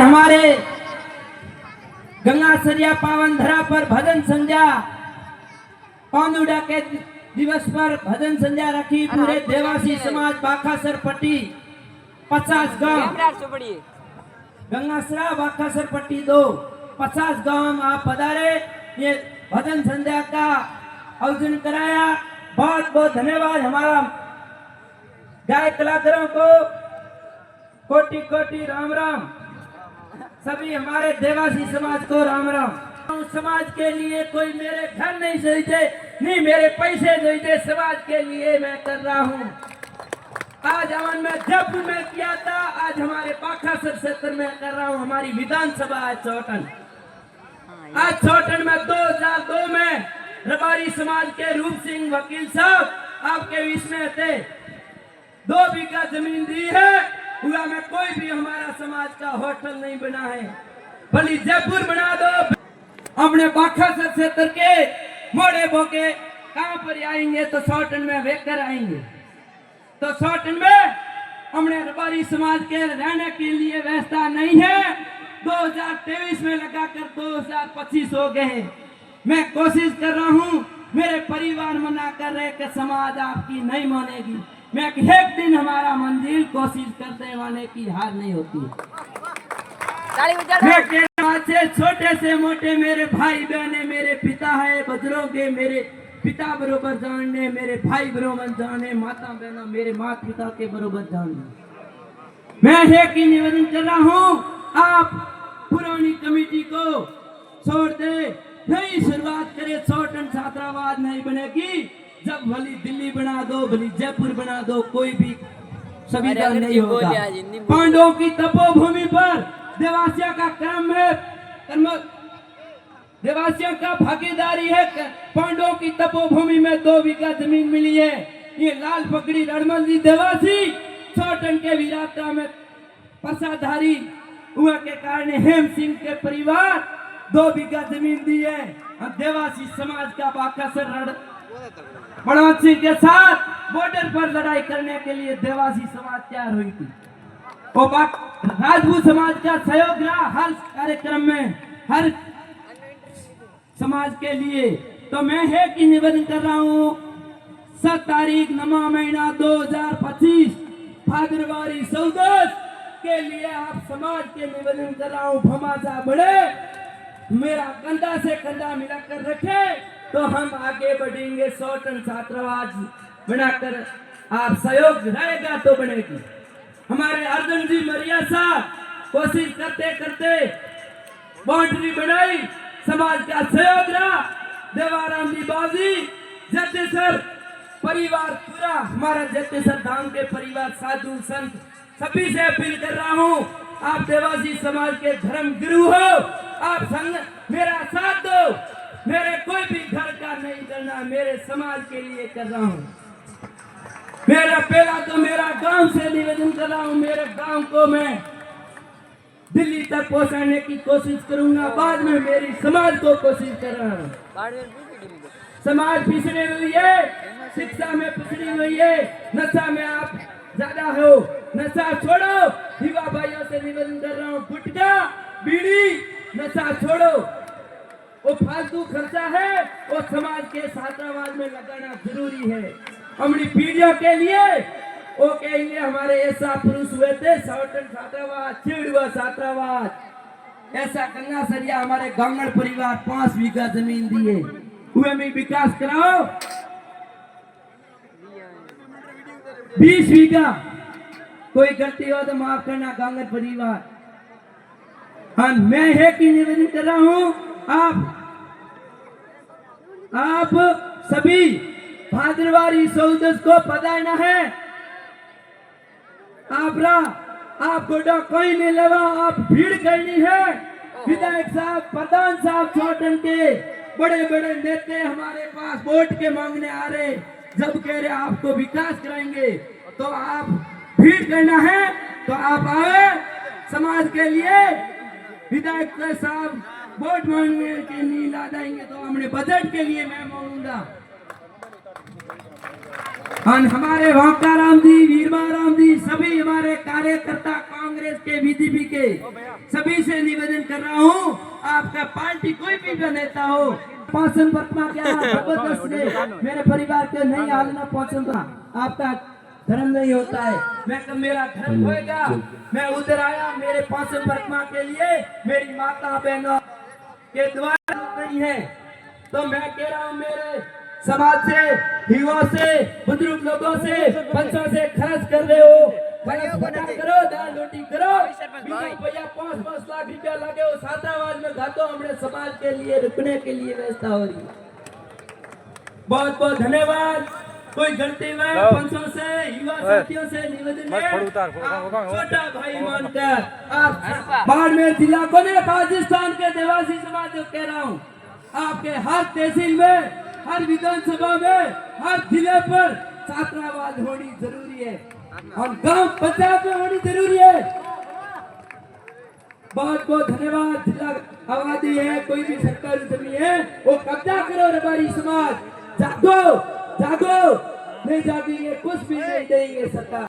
हमारे गंगा सरिया पावन धरा पर भजन संध्या पांदुड़ा के दिवस पर भजन संध्या रखी। पूरे देवासी समाज बाखासर पट्टी 50 गांव गंगासरा बाखासर पट्टी 50 गांव आप पधारे। ये भजन संध्या का आयोजन कराया। बहुत बहुत धन्यवाद। हमारा गायक कलाकारों को कोटि कोटि राम राम। सभी हमारे देवासी समाज को राम राम। समाज के लिए कोई मेरे घर नहीं चाहिए, नहीं मेरे पैसे चाहिए, समाज के लिए मैं कर रहा हूँ। आज अमन में जयपुर में किया था, आज हमारे बाखासर क्षेत्र में कर रहा हूँ। हमारी विधानसभा है चौटन। आज चौटन में 2002 में रबारी समाज के रूप सिंह वकील साहब आपके बीच में थे। 2 बीघा जमीन दी है, हुआ में कोई भी हमारा समाज का होटल नहीं बना है। भली जयपुर बना दो। अपने बाखासर क्षेत्र के मोड़े बोके कहां पर आएंगे तो चौटन में वेकर आएंगे। तो चौटन में हमने रबारी समाज के रहने के लिए व्यवस्था नहीं है। 2023 में लगाकर 2025 हो गए। मैं कोशिश कर रहा हूं, मेरे परिवार मना कर रहे कि समाज आपकी नहीं मानेगी। मैं एक दिन हमारा मंजिल कोशिश करते माने की हार नहीं होती। मैं छोटे से मोटे मेरे भाई बहने, मेरे पिता है बुजुर्ग, मेरे पिता बरोबर जानने, मेरे भाई बरोबर जाने, माता बहना मेरे माता पिता के बरोबर जानने। मैं एक ही निवेदन कर रहा हूँ, आप पुरानी कमेटी को छोड़ दे, नई शुरुआत करे। चौटन छात्रावास नहीं बनेगी। जब भली दिल्ली बना दो, भली जयपुर बना दो, कोई भी सुविधा नहीं होगा। पांडवों की तपोभूमि पर देवासियों का क्रम है, देवासियों का भागीदारी है। पांडवों की तपोभूमि में 2 बीघा जमीन मिली है। ये लाल पकड़ी रणमल जी देवासी चौटन के वीराता में पसाधारी हुआ के कारण हेम सिंह के परिवार 2 बीघा जमीन दी है। देवासी समाज का बाखासर बड़ौत सिंह के साथ बॉर्डर पर लड़ाई करने के लिए देवासी समाज तैयार हुई थी। वो राजपूत समाज का सहयोग रहा हर कार्यक्रम में, हर समाज के लिए। तो मैं एक ही निवेदन कर रहा हूँ, 7 तारीख 9वां महीना 2025 भाद्रवारी 14 के लिए आप समाज के निवेदन कर रहा हूँ। भमाजा बढ़े, मेरा कंधा से कंधा मिलाकर रखे तो हम आगे बढ़ेंगे। चौटन छात्रावास बनाकर आप सहयोग रहेगा तो बनेगी। हमारे अर्जुन जी मरिया साहब कोशिश करते करते बाउंड्री बनाई, समाज का सहयोग रहा। देवाराम जी बाजी जतेसर परिवार पूरा, हमारा जतेसर धाम के परिवार साधु संत सभी से अपील कर रहा हूँ, आप देवासी समाज के धर्म गुरु हो, आप संग मेरा साथ दो। मेरे कोई भी घर का नहीं करना, मेरे समाज के लिए कर रहा हूँ। मेरा पहला तो मेरा गांव से निवेदन कर रहा हूँ, मेरे गांव को मैं दिल्ली तक पहुंचाने की कोशिश करूंगा। बाद में मेरी समाज को कोशिश कर रहा हूँ। समाज पिछड़ी हुई है, शिक्षा में पिछड़ी हुई है, नशा में आप ज्यादा हो, नशा छोड़ो। युवा भाइयों से निवेदन कर रहा हूँ, गुटखा बीड़ी नशा छोड़ो। वो फालतू खर्चा है, वो समाज के छात्रावास में लगाना जरूरी है। हमारी पीढ़ियों के लिए वो कहेंगे हमारे ऐसा पुरुष हुए थे, चौटन छात्रावास, चिड़वा छात्रावास, ऐसा गंगा सरिया हमारे गांगड़ परिवार 5 बीघा जमीन दिए हुए में विकास कराओ। 20 बीघा कोई गलती हो तो माफ करना गांगड़ परिवार। हाँ, मैं एक ही निवेदन कर रहा हूँ, आप सभी भाद्रवारी 14 को पधारना है। आप गोडा कोई नहीं लगा, आप भीड़ करनी है। विधायक साहब, प्रधान साहब, चौटन के बड़े बड़े नेता हमारे पास वोट के मांगने आ रहे, जब कह रहे आपको विकास कराएंगे तो आप भीड़ करना है। तो आप आए समाज के लिए। विधायक साहब वोट मांगने के लिए ला जाएंगे तो हमने बजट के लिए मैं मांगूंगा। और हमारे वाकाराम जी, वीरमाराम जी, सभी हमारे कार्यकर्ता कांग्रेस के, बीजेपी के, सभी से निवेदन कर रहा हूँ, आपका पार्टी कोई भी नेता हो, पाचन वर्मा क्या जबरदस्त से मेरे परिवार के नहीं हालना पहुंचूंगा, आपका धर्म नहीं होता है। मैं कब मेरा धर्म होएगा, मैं उधर आया मेरे पाचन वर्मा के लिए, मेरी माता बहनों के द्वारा नहीं है, तो मैं कह रहा हूँ मेरे समाज से, युवा से, बुजुर्ग लोगों से, बच्चों से खर्च कर रहे हो, खर्च बना करो, दाल रोटी करो, 5-5 लाख रुपया लगे हो, छात्रावास में घाटो हमने समाज के लिए रुकने के लिए व्यवस्था हो रही है। बहुत बहुत धन्यवाद। कोई गलती में पंचों से, युवा साथियों से निवेदन है, छोटा भाई मानकर आप बाड़मेर जिला को ने पाकिस्तान के देवासी समाज को कह रहा हूँ, आपके हर तहसील में, हर विधानसभा में, हर जिले पर छात्रावास होनी जरूरी है और गांव पंचायत में होनी जरूरी है। बहुत बहुत धन्यवाद। जिला आबादी है, कोई भी सरकारी जमीन है वो कब्जा करो, रबारी समाज जागो, जागो, नहीं जागेंगे कुछ भी नहीं देंगे सरकार।